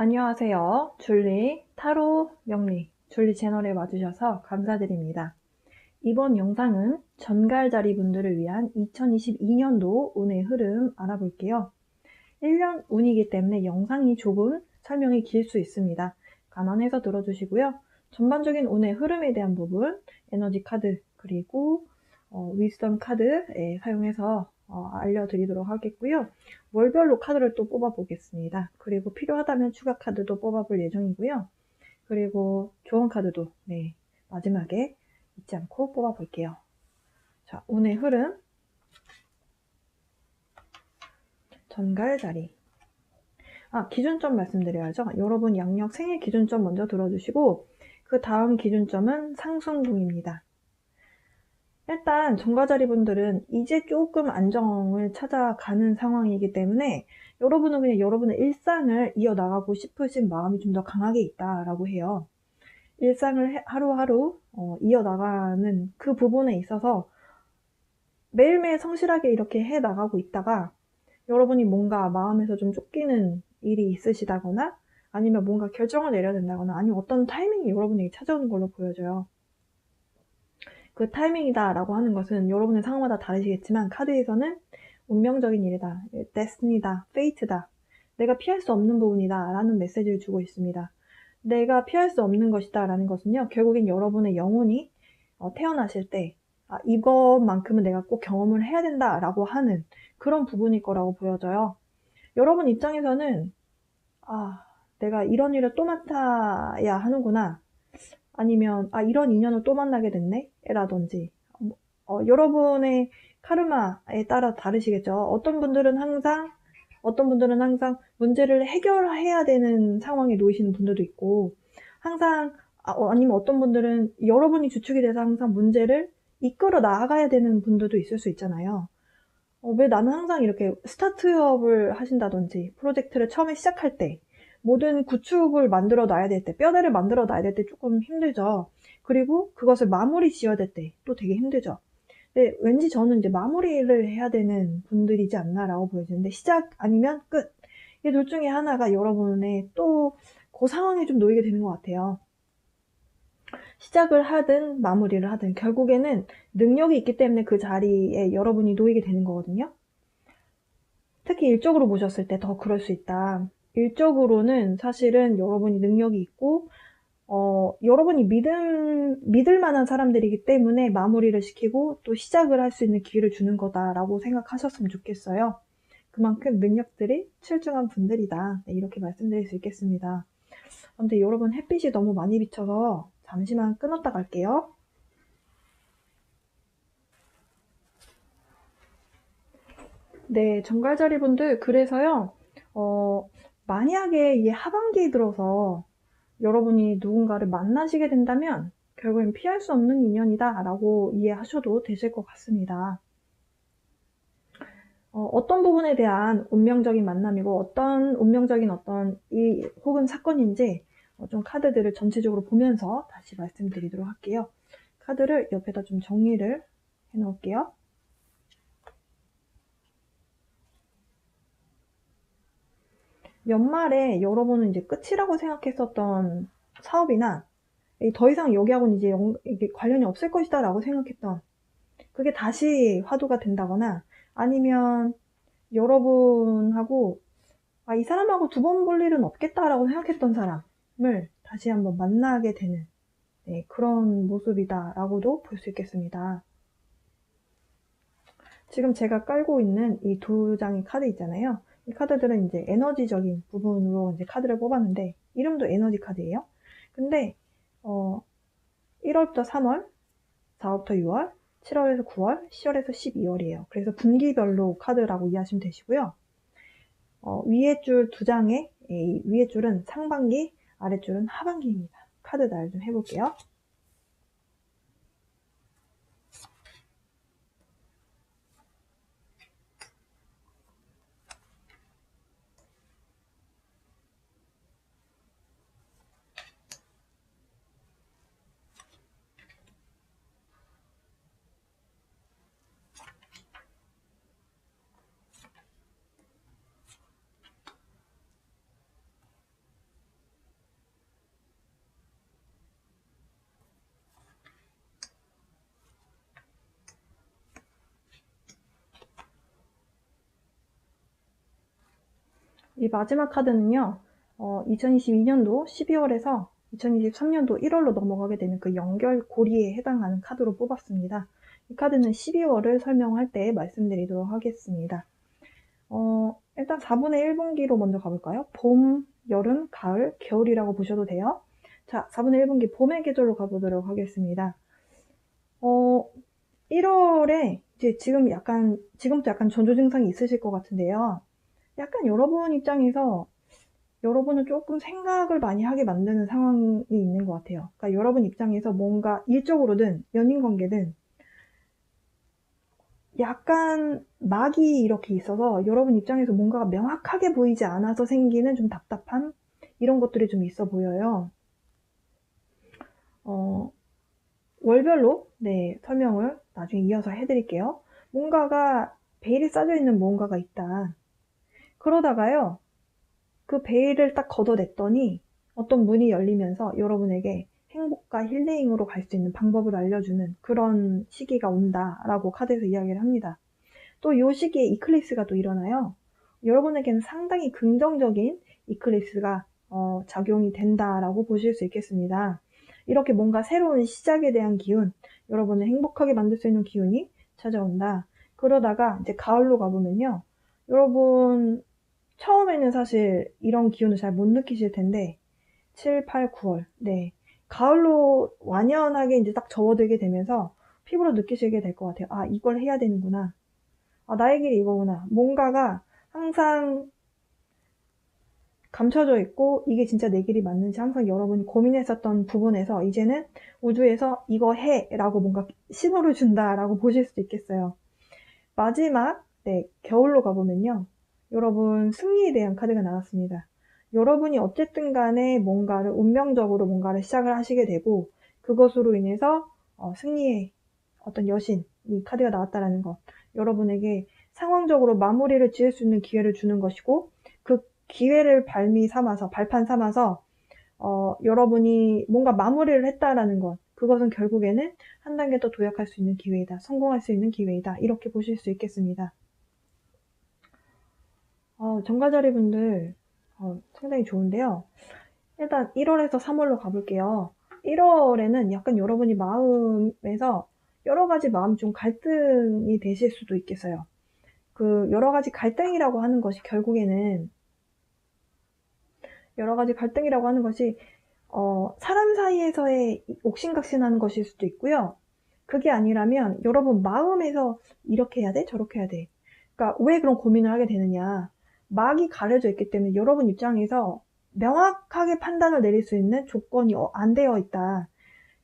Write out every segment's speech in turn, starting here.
안녕하세요. 줄리 타로 명리 줄리 채널에 와주셔서 감사드립니다. 이번 영상은 전갈자리 분들을 위한 2022년도 운의 흐름 알아볼게요. 1년 운이기 때문에 영상이 조금 설명이 길 수 있습니다. 감안해서 들어주시고요. 전반적인 운의 흐름에 대한 부분, 에너지 카드 그리고 위스덤 카드 사용해서 알려드리도록 하겠고요. 월별로 카드를 또 뽑아 보겠습니다. 그리고 필요하다면 추가 카드도 뽑아 볼 예정이고요. 그리고 조언 카드도 마지막에 잊지 않고 뽑아 볼게요. 자, 운의 흐름 전갈자리. 기준점 말씀드려야죠. 여러분 양력 생일 기준점 먼저 들어주시고 그 다음 기준점은 상승궁입니다. 일단 전가자리 분들은 이제 조금 안정을 찾아가는 상황이기 때문에 여러분은 그냥 여러분의 일상을 이어나가고 싶으신 마음이 좀 더 강하게 있다라고 해요. 일상을 하루하루 이어나가는 그 부분에 있어서 매일매일 성실하게 이렇게 해나가고 있다가 여러분이 뭔가 마음에서 좀 쫓기는 일이 있으시다거나 아니면 뭔가 결정을 내려야 된다거나 아니면 어떤 타이밍이 여러분에게 찾아오는 걸로 보여져요. 그 타이밍이다 라고 하는 것은 여러분의 상황마다 다르시겠지만 카드에서는 운명적인 일이다, 데스티니다, 페이트다, 내가 피할 수 없는 부분이다 라는 메시지를 주고 있습니다. 내가 피할 수 없는 것이다 라는 것은요, 결국엔 여러분의 영혼이 태어나실 때 이것만큼은 내가 꼭 경험을 해야 된다 라고 하는 그런 부분일 거라고 보여져요. 여러분 입장에서는 내가 이런 일을 또 맡아야 하는구나, 아니면 이런 인연을 또 만나게 됐네 라든지 여러분의 카르마에 따라 다르시겠죠. 어떤 분들은 항상 문제를 해결해야 되는 상황에 놓이시는 분들도 있고, 항상 아니면 어떤 분들은 여러분이 주축이 돼서 항상 문제를 이끌어 나가야 되는 분들도 있을 수 있잖아요. 왜 나는 항상 이렇게 스타트업을 하신다든지 프로젝트를 처음에 시작할 때 모든 구축을 만들어 놔야 될 때, 뼈대를 만들어 놔야 될 때 조금 힘들죠. 그리고 그것을 마무리 지어야 될 때 또 되게 힘들죠. 근데 왠지 저는 이제 마무리를 해야 되는 분들이지 않나라고 보여지는데, 시작 아니면 끝, 이 둘 중에 하나가 여러분의 또 그 상황에 좀 놓이게 되는 것 같아요. 시작을 하든 마무리를 하든 결국에는 능력이 있기 때문에 그 자리에 여러분이 놓이게 되는 거거든요. 특히 일적으로 보셨을 때 더 그럴 수 있다. 일적으로는 사실은 여러분이 능력이 있고 여러분이 믿을 만한 사람들이기 때문에 마무리를 시키고 또 시작을 할 수 있는 기회를 주는 거다라고 생각하셨으면 좋겠어요. 그만큼 능력들이 출중한 분들이다, 이렇게 말씀드릴 수 있겠습니다. 근데 여러분 햇빛이 너무 많이 비쳐서 잠시만 끊었다 갈게요. 네, 정갈자리 분들, 그래서요 만약에 이 하반기에 들어서 여러분이 누군가를 만나시게 된다면 결국엔 피할 수 없는 인연이다 라고 이해하셔도 되실 것 같습니다. 어떤 부분에 대한 운명적인 만남이고 어떤 운명적인 어떤 일 혹은 사건인지 좀 카드들을 전체적으로 보면서 다시 말씀드리도록 할게요. 카드를 옆에다 좀 정리를 해 놓을게요. 연말에 여러분은 이제 끝이라고 생각했었던 사업이나 더 이상 여기하고는 이제 이게 관련이 없을 것이다 라고 생각했던 그게 다시 화두가 된다거나, 아니면 여러분하고 이 사람하고 두 번 볼 일은 없겠다라고 생각했던 사람을 다시 한번 만나게 되는 그런 모습이다라고도 볼 수 있겠습니다. 지금 제가 깔고 있는 이 두 장의 카드 있잖아요. 이 카드들은 이제 에너지적인 부분으로 이제 카드를 뽑았는데, 이름도 에너지 카드예요. 근데 1월부터 3월, 4월부터 6월, 7월에서 9월, 10월에서 12월이에요. 그래서 분기별로 카드라고 이해하시면 되시고요. 위에 줄 두 장의 위에 줄은 상반기, 아랫줄은 하반기입니다. 카드 날 좀 해볼게요. 이 마지막 카드는요, 2022년도 12월에서 2023년도 1월로 넘어가게 되는 그 연결고리에 해당하는 카드로 뽑았습니다. 이 카드는 12월을 설명할 때 말씀드리도록 하겠습니다. 일단 4분의 1분기로 먼저 가볼까요? 봄, 여름, 가을, 겨울이라고 보셔도 돼요. 자, 4분의 1분기 봄의 계절로 가보도록 하겠습니다. 1월에 이제 지금부터 약간 전조 증상이 있으실 것 같은데요. 약간 여러분 입장에서 여러분은 조금 생각을 많이 하게 만드는 상황이 있는 것 같아요. 그러니까 여러분 입장에서 뭔가 일적으로든 연인 관계든 약간 막이 이렇게 있어서 여러분 입장에서 뭔가가 명확하게 보이지 않아서 생기는 좀 답답함? 이런 것들이 좀 있어 보여요. 월별로 설명을 나중에 이어서 해드릴게요. 뭔가가 베일이 쌓여 있는 뭔가가 있다. 그러다가요, 그 베일을 딱 걷어냈더니 어떤 문이 열리면서 여러분에게 행복과 힐링으로 갈 수 있는 방법을 알려주는 그런 시기가 온다라고 카드에서 이야기를 합니다. 또 이 시기에 이클립스가 또 일어나요. 여러분에게는 상당히 긍정적인 이클립스가 작용이 된다라고 보실 수 있겠습니다. 이렇게 뭔가 새로운 시작에 대한 기운, 여러분을 행복하게 만들 수 있는 기운이 찾아온다. 그러다가 이제 가을로 가보면요. 여러분 처음에는 사실 이런 기운을 잘 못 느끼실 텐데 7, 8, 9월 가을로 완연하게 이제 딱 접어들게 되면서 피부로 느끼시게 될 것 같아요. 아, 이걸 해야 되는구나. 아, 나의 길이 이거구나. 뭔가가 항상 감춰져 있고 이게 진짜 내 길이 맞는지 항상 여러분이 고민했었던 부분에서 이제는 우주에서 이거 해 라고 뭔가 신호를 준다라고 보실 수도 있겠어요. 마지막 겨울로 가보면요. 여러분 승리에 대한 카드가 나왔습니다. 여러분이 어쨌든 간에 뭔가를 운명적으로 뭔가를 시작을 하시게 되고 그것으로 인해서 승리의 어떤 여신, 이 카드가 나왔다라는 것. 여러분에게 상황적으로 마무리를 지을 수 있는 기회를 주는 것이고 그 기회를 발판 삼아서 여러분이 뭔가 마무리를 했다라는 것. 그것은 결국에는 한 단계 더 도약할 수 있는 기회이다. 성공할 수 있는 기회이다. 이렇게 보실 수 있겠습니다. 정가자리분들 상당히 좋은데요. 일단 1월에서 3월로 가볼게요. 1월에는 약간 여러분이 마음에서 여러 가지 마음 좀 갈등이 되실 수도 있겠어요. 그 여러 가지 갈등이라고 하는 것이 결국에는 사람 사이에서의 옥신각신하는 것일 수도 있고요. 그게 아니라면 여러분 마음에서 이렇게 해야 돼? 저렇게 해야 돼. 그러니까 왜 그런 고민을 하게 되느냐. 막이 가려져 있기 때문에 여러분 입장에서 명확하게 판단을 내릴 수 있는 조건이 안 되어 있다.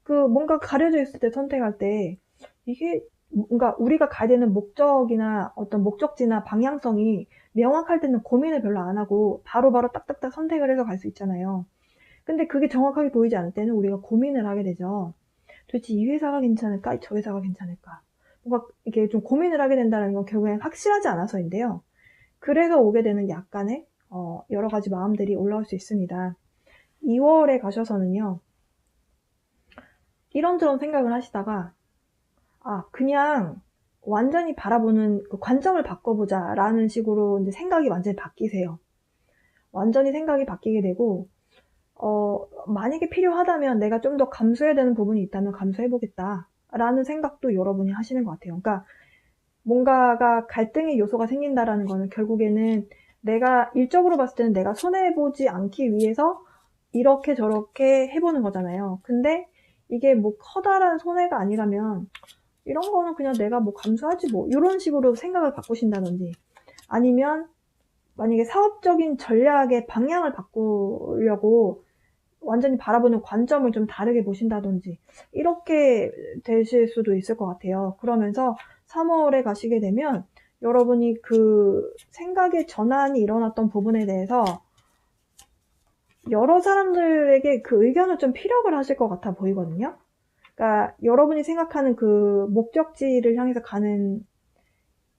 그 뭔가 가려져 있을 때 선택할 때 이게 뭔가 우리가 가야 되는 목적이나 어떤 목적지나 방향성이 명확할 때는 고민을 별로 안 하고 바로바로 딱딱딱 선택을 해서 갈 수 있잖아요. 근데 그게 정확하게 보이지 않을 때는 우리가 고민을 하게 되죠. 도대체 이 회사가 괜찮을까? 저 회사가 괜찮을까? 뭔가 이렇게 좀 고민을 하게 된다는 건 결국엔 확실하지 않아서인데요. 그래서 오게 되는 약간의 여러 가지 마음들이 올라올 수 있습니다. 2월에 가셔서는요. 이런저런 생각을 하시다가 그냥 완전히 바라보는 그 관점을 바꿔보자 라는 식으로 이제 생각이 완전히 바뀌세요. 완전히 생각이 바뀌게 되고 만약에 필요하다면 내가 좀 더 감수해야 되는 부분이 있다면 감수해보겠다 라는 생각도 여러분이 하시는 것 같아요. 그러니까 뭔가가 갈등의 요소가 생긴다라는 거는 결국에는 내가 일적으로 봤을 때는 내가 손해보지 않기 위해서 이렇게 저렇게 해보는 거잖아요. 근데 이게 뭐 커다란 손해가 아니라면 이런 거는 그냥 내가 뭐 감수하지 뭐 이런 식으로 생각을 바꾸신다든지 아니면 만약에 사업적인 전략의 방향을 바꾸려고 완전히 바라보는 관점을 좀 다르게 보신다든지 이렇게 되실 수도 있을 것 같아요. 그러면서 3월에 가시게 되면 여러분이 그 생각의 전환이 일어났던 부분에 대해서 여러 사람들에게 그 의견을 좀 피력을 하실 것 같아 보이거든요. 그러니까 여러분이 생각하는 그 목적지를 향해서 가는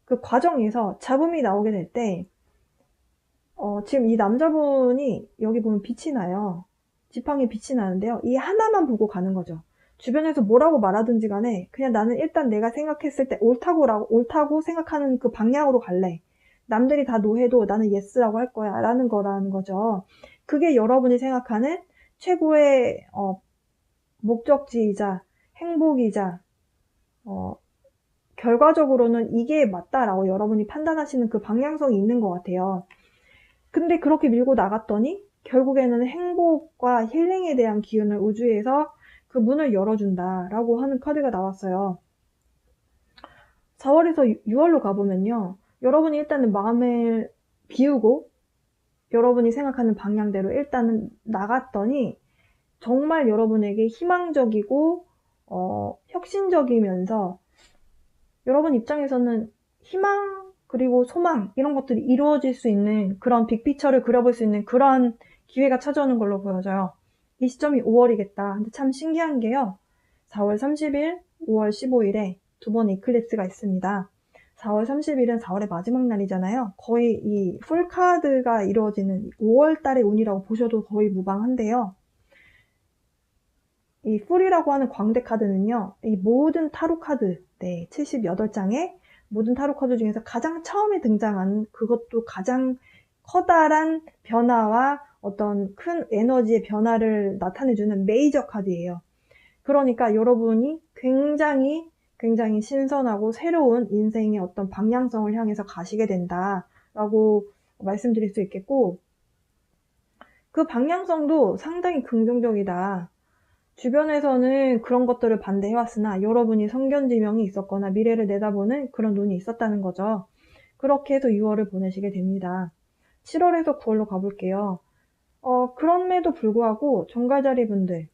그 과정에서 잡음이 나오게 될 때 지금 이 남자분이 여기 보면 빛이 나요. 지팡이 빛이 나는데요. 이 하나만 보고 가는 거죠. 주변에서 뭐라고 말하든지 간에 그냥 나는 일단 내가 생각했을 때 옳다고 생각하는 그 방향으로 갈래. 남들이 다 노해도 나는 예스라고 할 거야 라는 거라는 거죠. 그게 여러분이 생각하는 최고의 목적지이자 행복이자 결과적으로는 이게 맞다라고 여러분이 판단하시는 그 방향성이 있는 것 같아요. 근데 그렇게 밀고 나갔더니 결국에는 행복과 힐링에 대한 기운을 우주에서 그 문을 열어준다라고 하는 카드가 나왔어요. 4월에서 6월로 가보면요. 여러분이 일단은 마음을 비우고 여러분이 생각하는 방향대로 일단은 나갔더니 정말 여러분에게 희망적이고 혁신적이면서 여러분 입장에서는 희망 그리고 소망 이런 것들이 이루어질 수 있는 그런 빅피처를 그려볼 수 있는 그런 기회가 찾아오는 걸로 보여져요. 이 시점이 5월이겠다. 근데 참 신기한 게요. 4월 30일, 5월 15일에 두 번의 이클립스가 있습니다. 4월 30일은 4월의 마지막 날이잖아요. 거의 이 풀카드가 이루어지는 5월 달의 운이라고 보셔도 거의 무방한데요. 이 풀이라고 하는 광대 카드는요. 이 모든 타로 카드, 78장의 모든 타로 카드 중에서 가장 처음에 등장한 그것도 가장 커다란 변화와 어떤 큰 에너지의 변화를 나타내주는 메이저 카드예요. 그러니까 여러분이 굉장히 신선하고 새로운 인생의 어떤 방향성을 향해서 가시게 된다라고 말씀드릴 수 있겠고, 그 방향성도 상당히 긍정적이다. 주변에서는 그런 것들을 반대해왔으나 여러분이 성견지명이 있었거나 미래를 내다보는 그런 눈이 있었다는 거죠. 그렇게 해서 6월을 보내시게 됩니다. 7월에서 9월로 가볼게요. 그럼에도 불구하고 정갈자리 분들,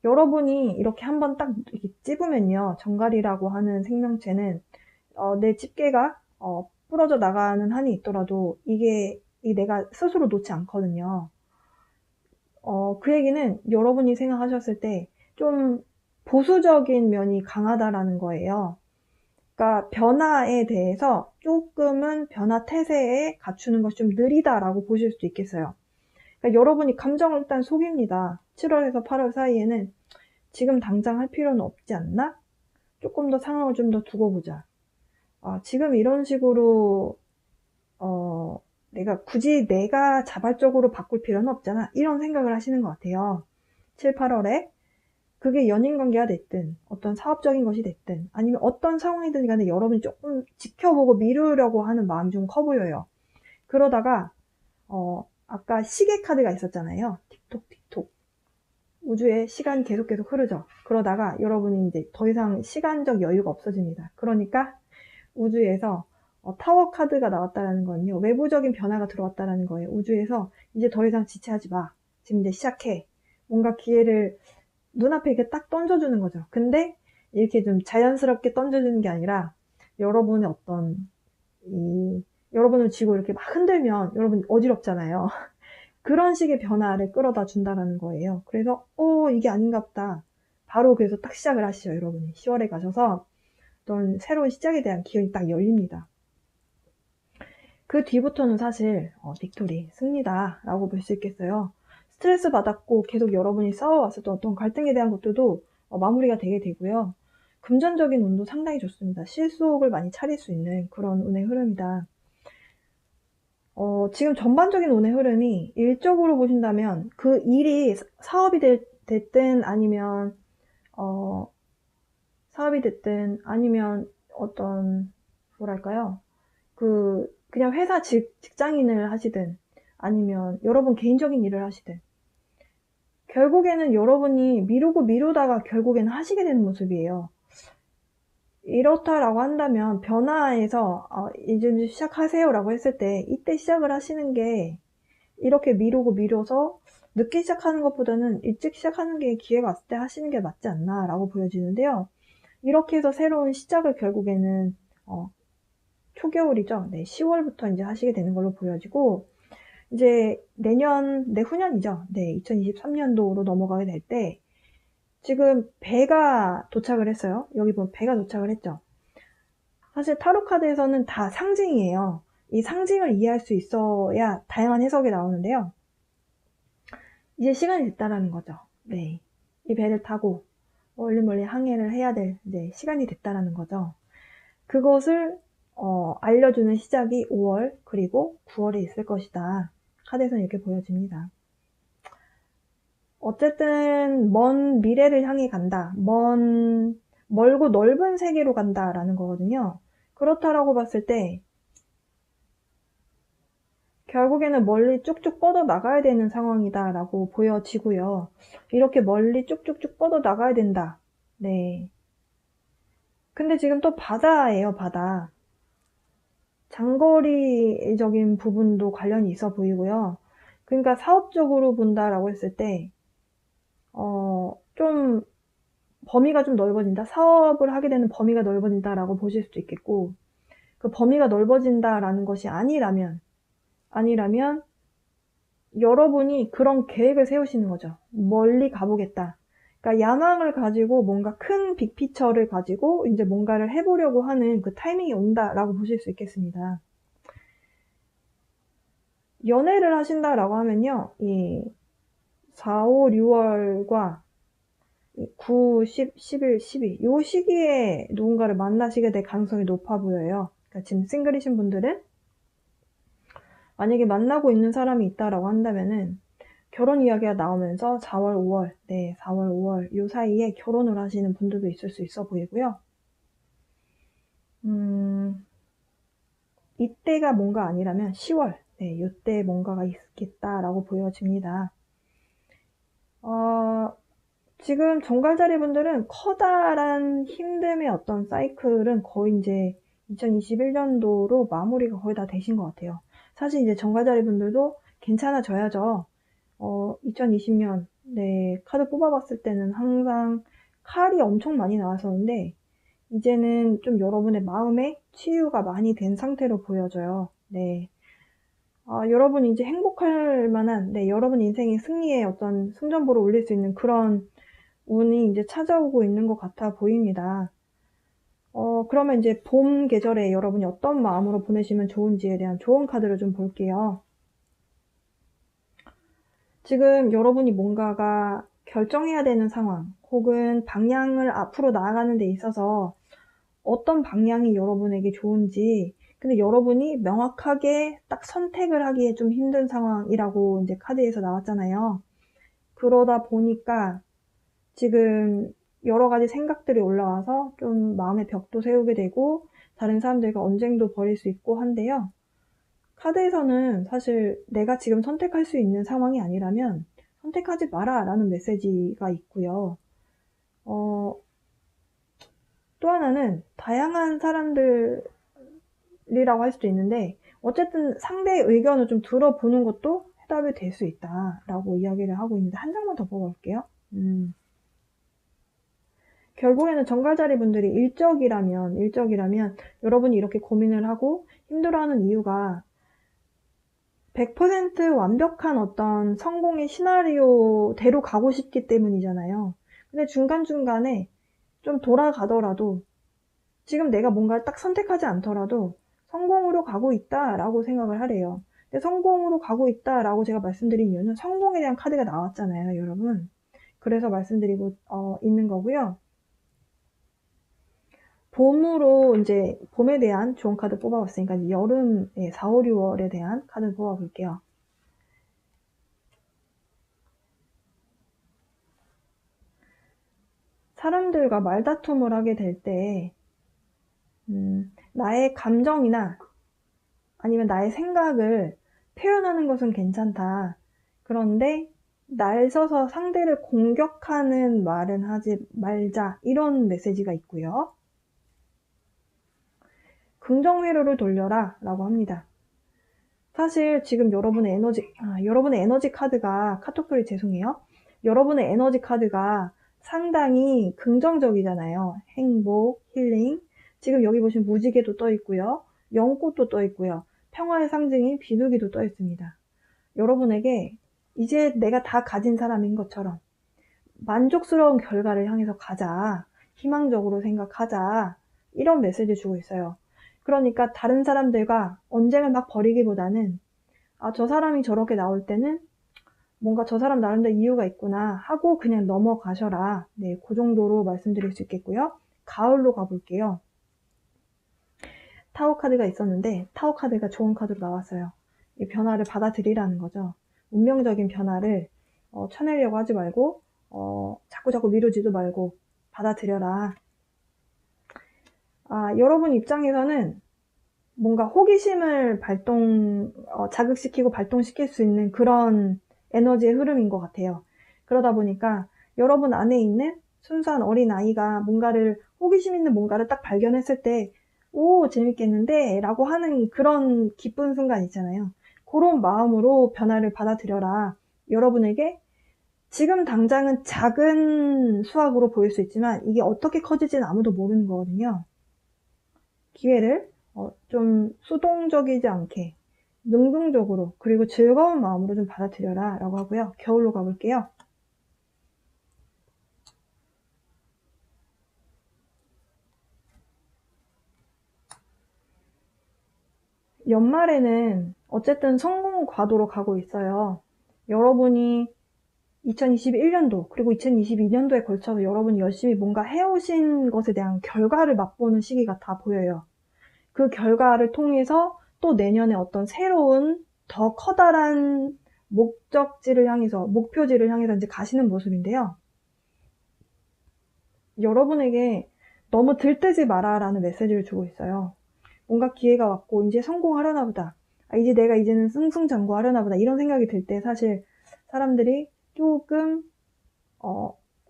여러분이 이렇게 한번 딱 이렇게 찝으면요. 정갈이라고 하는 생명체는 내 집게가 부러져 나가는 한이 있더라도 이게 내가 스스로 놓지 않거든요. 그 얘기는 여러분이 생각하셨을 때 좀 보수적인 면이 강하다라는 거예요. 그러니까 변화에 대해서 조금은 변화 태세에 갖추는 것이 좀 느리다라고 보실 수도 있겠어요. 그러니까 여러분이 감정을 일단 속입니다. 7월에서 8월 사이에는 지금 당장 할 필요는 없지 않나? 조금 더 상황을 좀 더 두고 보자. 지금 이런 식으로 굳이 내가 자발적으로 바꿀 필요는 없잖아. 이런 생각을 하시는 것 같아요. 7, 8월에 그게 연인관계가 됐든 어떤 사업적인 것이 됐든 아니면 어떤 상황이든 간에 여러분이 조금 지켜보고 미루려고 하는 마음이 좀 커 보여요. 그러다가 아까 시계 카드가 있었잖아요. 틱톡 틱톡. 우주에 시간이 계속 흐르죠. 그러다가 여러분이 이제 더 이상 시간적 여유가 없어집니다. 그러니까 우주에서 타워 카드가 나왔다는 건요. 외부적인 변화가 들어왔다는 거예요. 우주에서 이제 더 이상 지체하지 마. 지금 이제 시작해. 뭔가 기회를 눈앞에 이렇게 딱 던져주는 거죠. 근데 이렇게 좀 자연스럽게 던져주는 게 아니라 여러분의 어떤 여러분을 쥐고 이렇게 막 흔들면 여러분 어지럽잖아요. 그런 식의 변화를 끌어다 준다는 거예요. 그래서 이게 아닌가 보다. 바로 그래서 딱 시작을 하시죠. 여러분이 10월에 가셔서 어떤 새로운 시작에 대한 기운이 딱 열립니다. 그 뒤부터는 사실 빅토리, 승리다라고 볼 수 있겠어요. 스트레스 받았고 계속 여러분이 싸워왔었던 어떤 갈등에 대한 것들도 마무리가 되게 되고요. 금전적인 운도 상당히 좋습니다. 실속을 많이 차릴 수 있는 그런 운의 흐름이다. 지금 전반적인 운의 흐름이 일적으로 보신다면 그 일이 사업이 됐든 아니면 사업이 됐든 아니면 어떤 뭐랄까요? 그냥 회사 직장인을 하시든 아니면 여러분 개인적인 일을 하시든 결국에는 여러분이 미루다가 결국에는 하시게 되는 모습이에요. 이렇다라고 한다면 변화에서 이제 시작하세요 라고 했을 때 이때 시작을 하시는 게 이렇게 미뤄서 늦게 시작하는 것보다는 일찍 시작하는 게 기회가 왔을 때 하시는 게 맞지 않나 라고 보여지는데요. 이렇게 해서 새로운 시작을 결국에는 초겨울이죠. 10월부터 이제 하시게 되는 걸로 보여지고 이제 내후년이죠. 2023년도로 넘어가게 될 때 지금 배가 도착을 했어요. 여기 보면 배가 도착을 했죠. 사실 타로 카드에서는 다 상징이에요. 이 상징을 이해할 수 있어야 다양한 해석이 나오는데요. 이제 시간이 됐다라는 거죠. 이 배를 타고 멀리 항해를 해야 될 시간이 됐다라는 거죠. 그것을 알려주는 시작이 5월 그리고 9월에 있을 것이다. 카드에서는 이렇게 보여집니다. 어쨌든 먼 미래를 향해 간다. 멀고 넓은 세계로 간다라는 거거든요. 그렇다라고 봤을 때 결국에는 멀리 쭉쭉 뻗어 나가야 되는 상황이다 라고 보여지고요. 이렇게 멀리 쭉쭉쭉 뻗어 나가야 된다. 네. 근데 지금 또 바다예요, 바다. 장거리적인 부분도 관련이 있어 보이고요. 그러니까 사업적으로 본다라고 했을 때, 좀 범위가 좀 넓어진다. 사업을 하게 되는 범위가 넓어진다라고 보실 수도 있겠고, 그 범위가 넓어진다라는 것이 아니라면 여러분이 그런 계획을 세우시는 거죠. 멀리 가보겠다. 그러니까 야망을 가지고 뭔가 큰 빅피처를 가지고 이제 뭔가를 해보려고 하는 그 타이밍이 온다라고 보실 수 있겠습니다. 연애를 하신다라고 하면요. 이 4, 5, 6월과 9, 10, 11, 12 요 시기에 누군가를 만나시게 될 가능성이 높아 보여요. 그러니까 지금 싱글이신 분들은 만약에 만나고 있는 사람이 있다라고 한다면은 결혼 이야기가 나오면서 4월, 5월, 네, 4월, 5월 요 사이에 결혼을 하시는 분들도 있을 수 있어 보이고요. 이때가 뭔가 아니라면 10월, 네, 요때 뭔가가 있겠다라고 보여집니다. 지금 정갈자리 분들은 커다란 힘듦의 어떤 사이클은 거의 이제 2021년도로 마무리가 거의 다 되신 것 같아요. 사실 이제 정갈자리 분들도 괜찮아져야죠. 2020년, 네, 카드 뽑아봤을 때는 항상 칼이 엄청 많이 나왔었는데, 이제는 좀 여러분의 마음에 치유가 많이 된 상태로 보여져요. 네. 여러분이 이제 행복할 만한, 네, 여러분 인생의 승리의 어떤 승전보를 올릴 수 있는 그런 운이 이제 찾아오고 있는 것 같아 보입니다. 그러면 이제 봄 계절에 여러분이 어떤 마음으로 보내시면 좋은지에 대한 조언 카드를 좀 볼게요. 지금 여러분이 뭔가가 결정해야 되는 상황, 혹은 방향을 앞으로 나아가는 데 있어서 어떤 방향이 여러분에게 좋은지, 근데 여러분이 명확하게 딱 선택을 하기에 좀 힘든 상황이라고 이제 카드에서 나왔잖아요. 그러다 보니까 지금 여러 가지 생각들이 올라와서 좀 마음의 벽도 세우게 되고 다른 사람들과 언쟁도 벌일 수 있고 한데요. 카드에서는 사실 내가 지금 선택할 수 있는 상황이 아니라면 선택하지 마라 라는 메시지가 있고요. 또 하나는 다양한 사람들이라고 할 수도 있는데 어쨌든 상대의 의견을 좀 들어보는 것도 해답이 될 수 있다라고 이야기를 하고 있는데 한 장만 더 뽑아볼게요. 결국에는 정갈자리 분들이 일적이라면 여러분이 이렇게 고민을 하고 힘들어하는 이유가 100% 완벽한 어떤 성공의 시나리오대로 가고 싶기 때문이잖아요. 근데 중간중간에 좀 돌아가더라도 지금 내가 뭔가를 딱 선택하지 않더라도 성공으로 가고 있다라고 생각을 하래요. 근데 성공으로 가고 있다라고 제가 말씀드린 이유는 성공에 대한 카드가 나왔잖아요, 여러분. 그래서 말씀드리고 있는 거고요. 봄으로 이제 봄에 대한 좋은 카드 뽑아봤으니까 이제 여름 4, 5, 6월에 대한 카드 뽑아볼게요. 사람들과 말다툼을 하게 될 때 나의 감정이나 아니면 나의 생각을 표현하는 것은 괜찮다. 그런데 날 써서 상대를 공격하는 말은 하지 말자. 이런 메시지가 있고요. 긍정회로를 돌려라 라고 합니다. 사실 지금 여러분의 에너지 카드가, 카톡소리 죄송해요. 여러분의 에너지 카드가 상당히 긍정적이잖아요. 행복, 힐링. 지금 여기 보시면 무지개도 떠 있고요. 연꽃도 떠 있고요. 평화의 상징인 비둘기도 떠 있습니다. 여러분에게 이제 내가 다 가진 사람인 것처럼 만족스러운 결과를 향해서 가자. 희망적으로 생각하자. 이런 메시지 주고 있어요. 그러니까 다른 사람들과 언쟁을 막 벌이기보다는 저 사람이 저렇게 나올 때는 뭔가 저 사람 나름대로 이유가 있구나 하고 그냥 넘어가셔라. 네, 그 정도로 말씀드릴 수 있겠고요. 가을로 가볼게요. 타워 카드가 있었는데 타워 카드가 좋은 카드로 나왔어요. 이 변화를 받아들이라는 거죠. 운명적인 변화를 쳐내려고 하지 말고 자꾸 미루지도 말고 받아들여라. 여러분 입장에서는 뭔가 호기심을 자극시키고 발동시킬 수 있는 그런 에너지의 흐름인 것 같아요. 그러다 보니까 여러분 안에 있는 순수한 어린아이가 호기심 있는 뭔가를 딱 발견했을 때, 오, 재밌겠는데? 라고 하는 그런 기쁜 순간 있잖아요. 그런 마음으로 변화를 받아들여라. 여러분에게 지금 당장은 작은 수확으로 보일 수 있지만 이게 어떻게 커질지는 아무도 모르는 거거든요. 기회를 좀 수동적이지 않게 능동적으로 그리고 즐거운 마음으로 좀 받아들여라 라고 하고요. 겨울로 가볼게요. 연말에는 어쨌든 성공 과도로 가고 있어요. 여러분이 2021년도 그리고 2022년도에 걸쳐서 여러분이 열심히 뭔가 해오신 것에 대한 결과를 맛보는 시기가 다 보여요. 그 결과를 통해서 또 내년에 어떤 새로운 더 커다란 목표지를 향해서 이제 가시는 모습인데요. 여러분에게 너무 들뜨지 마라라는 메시지를 주고 있어요. 뭔가 기회가 왔고 이제 성공하려나 보다. 이제 내가 이제는 승승장구하려나 보다. 이런 생각이 들 때 사실 사람들이 조금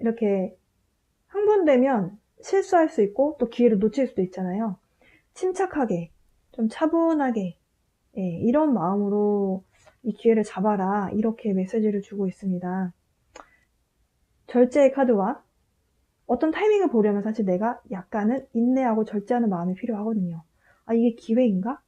이렇게 흥분되면 실수할 수 있고 또 기회를 놓칠 수도 있잖아요. 침착하게 좀 차분하게 이런 마음으로 이 기회를 잡아라 이렇게 메시지를 주고 있습니다. 절제의 카드와 어떤 타이밍을 보려면 사실 내가 약간은 인내하고 절제하는 마음이 필요하거든요. 이게 기회인가?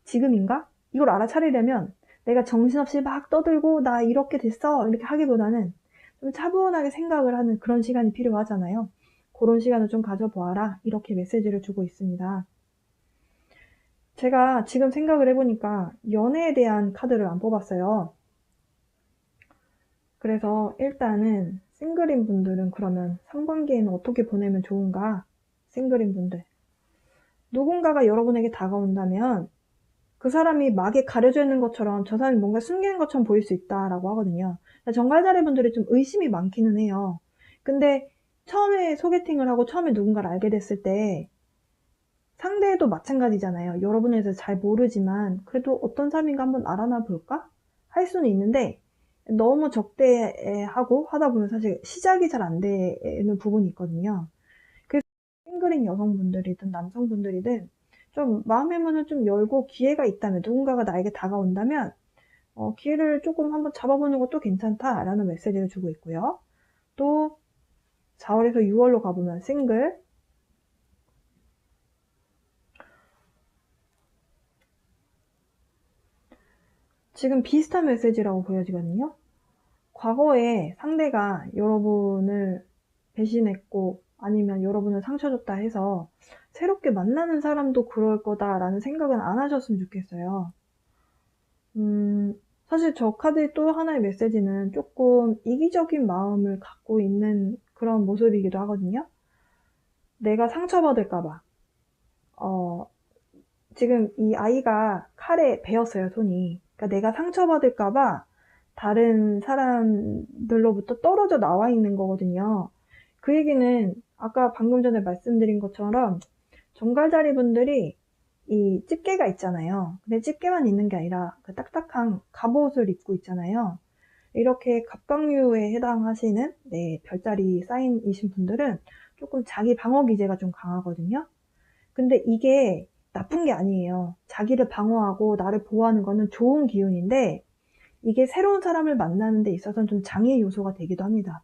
지금인가? 이걸 알아차리려면 내가 정신없이 막 떠들고 나 이렇게 됐어 이렇게 하기보다는 좀 차분하게 생각을 하는 그런 시간이 필요하잖아요. 그런 시간을 좀 가져보아라 이렇게 메시지를 주고 있습니다. 제가 지금 생각을 해보니까 연애에 대한 카드를 안 뽑았어요. 그래서 일단은 싱글인 분들은 그러면 상반기에는 어떻게 보내면 좋은가? 싱글인 분들. 누군가가 여러분에게 다가온다면 그 사람이 막에 가려져 있는 것처럼 저 사람이 뭔가 숨기는 것처럼 보일 수 있다라고 하거든요. 정갈자리 분들이 좀 의심이 많기는 해요. 근데 처음에 소개팅을 하고 처음에 누군가를 알게 됐을 때 상대도 마찬가지잖아요. 여러분에 대해서 잘 모르지만 그래도 어떤 사람인가 한번 알아나 볼까? 할 수는 있는데 너무 적대하고 하다 보면 사실 시작이 잘 안 되는 부분이 있거든요. 그래서 싱글인 여성분들이든 남성분들이든 좀 마음의 문을 좀 열고 기회가 있다면 누군가가 나에게 다가온다면 기회를 조금 한번 잡아보는 것도 괜찮다라는 메시지를 주고 있고요. 또 4월에서 6월로 가보면 싱글 지금 비슷한 메시지라고 보여지거든요. 과거에 상대가 여러분을 배신했고 아니면 여러분을 상처 줬다 해서 새롭게 만나는 사람도 그럴 거다라는 생각은 안 하셨으면 좋겠어요. 사실 저 카드의 또 하나의 메시지는 조금 이기적인 마음을 갖고 있는 그런 모습이기도 하거든요. 내가 상처받을까봐. 지금 이 아이가 칼에 베었어요, 손이. 그러니까 내가 상처받을까봐 다른 사람들로부터 떨어져 나와 있는 거거든요. 그 얘기는 아까 방금 전에 말씀드린 것처럼 정갈자리 분들이 이 집게가 있잖아요. 근데 집게만 있는 게 아니라 그 딱딱한 갑옷을 입고 있잖아요. 이렇게 갑각류에 해당하시는 별자리 사인이신 분들은 조금 자기 방어 기제가 좀 강하거든요. 근데 이게 나쁜 게 아니에요. 자기를 방어하고 나를 보호하는 거는 좋은 기운인데 이게 새로운 사람을 만나는 데 있어서는 좀 장애 요소가 되기도 합니다.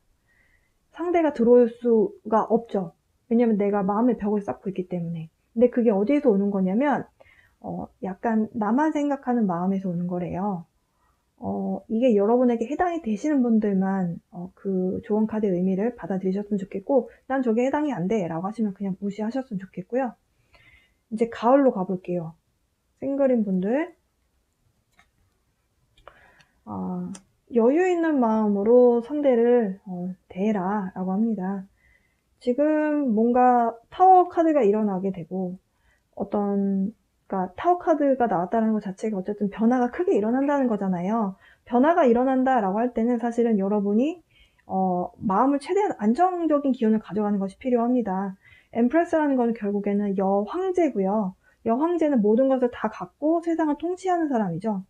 상대가 들어올 수가 없죠. 왜냐면 내가 마음의 벽을 쌓고 있기 때문에. 근데 그게 어디에서 오는 거냐면 약간 나만 생각하는 마음에서 오는 거래요. 이게 여러분에게 해당이 되시는 분들만 그 조언 카드의 의미를 받아들이셨으면 좋겠고 난 저게 해당이 안 돼 라고 하시면 그냥 무시하셨으면 좋겠고요. 이제 가을로 가볼게요. 싱글인 분들 여유 있는 마음으로 상대를 대해라 라고 합니다. 지금 뭔가 타워 카드가 일어나게 되고 어떤 그러니까 타워 카드가 나왔다는 것 자체가 어쨌든 변화가 크게 일어난다는 거잖아요. 변화가 일어난다라고 할 때는 사실은 여러분이 마음을 최대한 안정적인 기운을 가져가는 것이 필요합니다. 엠프레스라는 건 결국에는 여황제고요. 여황제는 모든 것을 다 갖고 세상을 통치하는 사람이죠.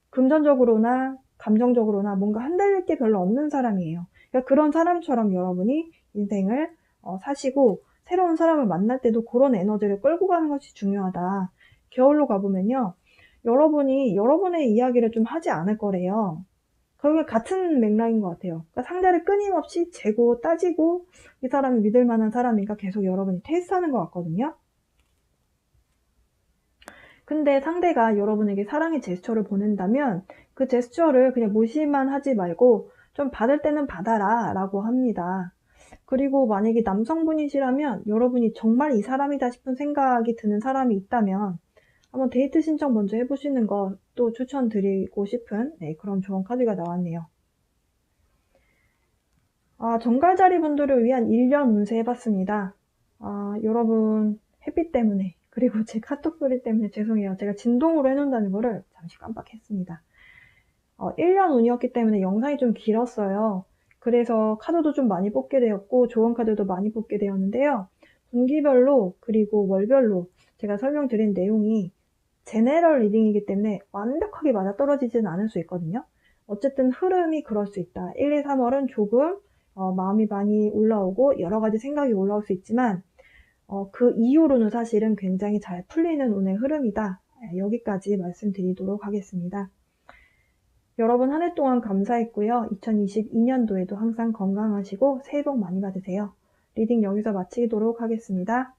금전적으로나 감정적으로나 뭔가 흔들릴 게 별로 없는 사람이에요. 그러니까 그런 사람처럼 여러분이 인생을 사시고 새로운 사람을 만날 때도 그런 에너지를 끌고 가는 것이 중요하다. 겨울로 가보면요. 여러분이 여러분의 이야기를 좀 하지 않을 거래요. 그게 같은 맥락인 것 같아요. 그러니까 상대를 끊임없이 재고 따지고 이 사람이 믿을 만한 사람인가 계속 여러분이 테스트하는 것 같거든요. 근데 상대가 여러분에게 사랑의 제스처를 보낸다면 그 제스처를 그냥 무시만 하지 말고 좀 받을 때는 받아라 라고 합니다. 그리고 만약에 남성분이시라면 여러분이 정말 이 사람이다 싶은 생각이 드는 사람이 있다면 한번 데이트 신청 먼저 해보시는 것도 추천드리고 싶은 그런 좋은 카드가 나왔네요. 정갈자리 분들을 위한 1년 운세 해봤습니다. 여러분 햇빛 때문에 그리고 제 카톡 소리 때문에 죄송해요. 제가 진동으로 해놓는다는 거를 잠시 깜빡했습니다. 1년 운이었기 때문에 영상이 좀 길었어요. 그래서 카드도 좀 많이 뽑게 되었고 좋은 카드도 많이 뽑게 되었는데요. 분기별로 그리고 월별로 제가 설명드린 내용이 제네럴 리딩이기 때문에 완벽하게 맞아떨어지지는 않을 수 있거든요. 어쨌든 흐름이 그럴 수 있다. 1, 2, 3월은 조금 마음이 많이 올라오고 여러 가지 생각이 올라올 수 있지만 그 이후로는 사실은 굉장히 잘 풀리는 운의 흐름이다. 여기까지 말씀드리도록 하겠습니다. 여러분 한 해 동안 감사했고요. 2022년도에도 항상 건강하시고 새해 복 많이 받으세요. 리딩 여기서 마치도록 하겠습니다.